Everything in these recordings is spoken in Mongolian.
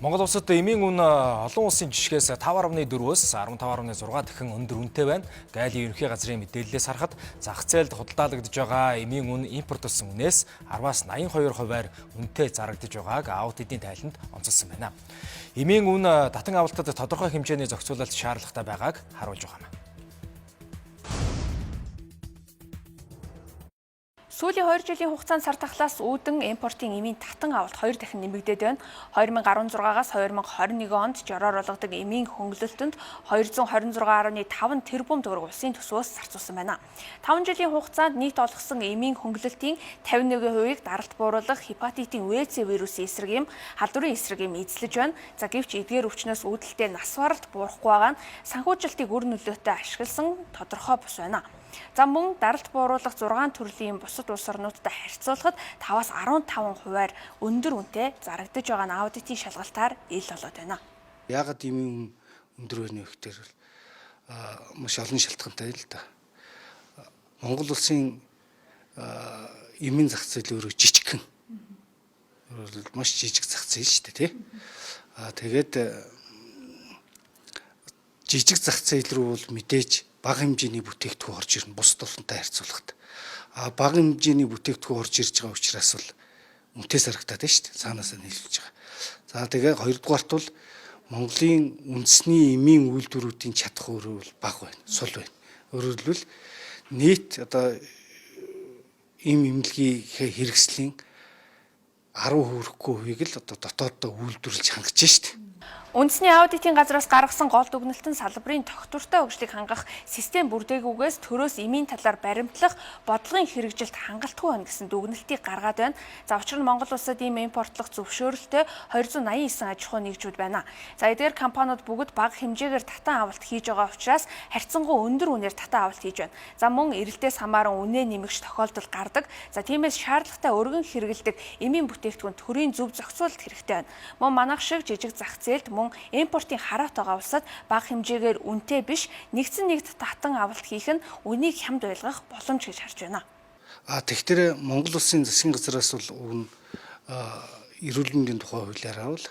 Монгол улсад эмийн үн олон улсын жишгээс 5.4-өөс 15.6 дахин өндөр үнэтэй байна. Гайлийн ерөнхий газрын мэдээллээс харахад зах зээлд худалдаалагдж байгаа эмийн үн импортлсон үнээс 10-аас 82%-аар үнэтэй зарагдж байгааг аудит эдийн тайланд онцолсон байна. Эмийн үн татан авалтад тодорхой хэмжээний зохицуулалт шаардлагатай байгааг харуулж байгаа юм. Сүүлийн 2 жилийн хугацаанд сар тахлаас үүдэн импортын эмийн татан авалт 2 дахин нэмэгдээд байна. 2016-аас 2021 онд жороор болгодог эмийн хөнгөлөлтөнд 226.5 тэрбум төгрөг улсын төсвөөс зарцуулсан байна. 5 жилийн хугацаанд нийт олгосон эмийн хөнгөлөлтийн 51%-ийг даралт бууруулах хепатитын ВЦ вирусын эсрэг эм, халдварын эсрэг эм эзлэж байна. За гэвч эдгээр өвчнөөс үүдэлтэй нас баралт буурахгүй байгаа нь санхүүжилтийг үр нөлөөтэй ашигласан тодорхой бус байна. За мөн даралт бууруулах 6 төрлийн бусад улс орнуудтай харьцуулахад 5-аас 15%-аар өндөр үнэтэй зарагдж байгаа нь аудитын шалгалтаар ил болоод байна. Яагаад эмийн өндөр байна вэ гэхээр маш олон шалтгаантай л да. Монгол улсын эмийн зах зээл өөрөө жижигхэн. Маш жижиг зах зээл шүү дээ, тий. Тэгээд жижиг зах зээл рүү бол мэдээж бага хэмжээний бүтээгдэхүүн орж ирнэ бусад орнтой харьцуулахад. Бага хэмжээний бүтээгдэхүүн орж ирж байгаа учраас бол үнэтэй сарагтаад байна шүү дээ. Цаанаасаа нийлүүлж байгаа. За тэгээ хоёрдугаарт бол Монголын үндэсний эмийн үйлдвэрүүдийн чадах өөрөө бага байна, сул байна. Өөрөөр хэлбэл нийт одоо эм эмнэлгийн хэрэгслийн 10 хүрэхгүй хувийг л одоо дотооддоо үйлдвэрлэж хангаж шүү дээ. Үндэсний аудитын газраас гаргасан гол дүгнэлт нь салбарын тогтвортой хөгжлийг хангах систем бүрдээгүйгээс төрөөс эмийн талаар баримтлах бодлогын хэрэгжилт хангалтгүй байна гэсэн дүгнэлтийг гаргаад байна. За учир нь Монгол улсад эм импортлох зөвшөөрөлтөй 289 аж ахуй нэгжүүд байна. За эдгээр компаниуд бүгд бага хэмжээгээр татан авалт хийж байгаа учраас харьцангуй өндөр үнээр татан авалт хийж байна. За мөн эрэлтээс хамааран үнэ нэмэгч тохиолдол гардаг. За тиймээс шаардлагатай өргөн хэрэгэлдэг эмийн бүтээгдэхүүн төрийн зөв зохицуулалт хэрэгтэй байна. Мөн манайх шиг жижиг зах зээлд импортын хараат байгаа улсад бага хэмжээгээр үнэтэй биш нэгдсэн нэгт татан авалт хийх нь үнийг хямд байлгах боломж гэж харж байна. Тэгэхээр Монгол улсын засгийн газраас бол эрүүл мэндийн тухай хуулиараа бол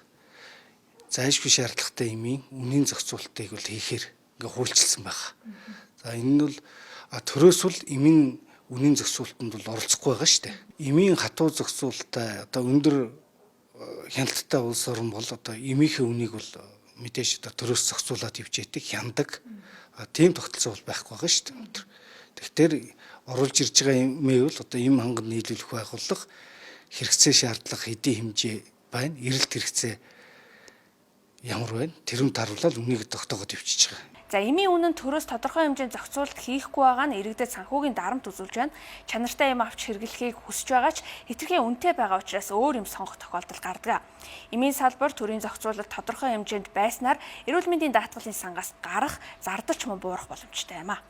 зайлшгүй шаардлагатай эмийн үнийн зохицуулалтыг бол хийхээр ингээ хуульчилсан байна. За энэ нь бол төрөөс бол эмийн үнийн зохицуулалтанд бол оролцохгүй байгаа шүү дээ. Эмийн хатуу зохицуулалттай одоо өндөр хяналттай улс орн бол одоо эмийнхээ үнийг бол мэдээж одоо төрөөс зохицуулаад явжээдэг хяндаг тийм тогтолцоо бол байхгүй байгаа шүү дээ. Тэгэхээр оруулж ирж байгаа эмээ бол одоо эм ханган нийлүүлэх байгууллага хэрэгцээ шаардлага хэдийн хэмжээ байна, эрэлт хэрэгцээ ямар байна тэрүүнд таруулаад үнийг тогтоогод явчихж байгаа. За эмийн үнэнд төрөөс тодорхой хэмжээнд зохицуулалт хийхгүй байгаа нь иргэдэд санхүүгийн дарамт үзүүлж байна. Чанартай эм авч хэрэглэхийг хүсэж байгаа ч хэтэрхий үнэтэй байгаа учраас өөр эм сонгох тохиолдол гардаг. Эмийн салбар төрийн зохицуулалт тодорхой хэмжээнд байснаар эрүүл мэндийн даатгалын сангаас гарах, зардалч мөн буурах боломжтой юм а.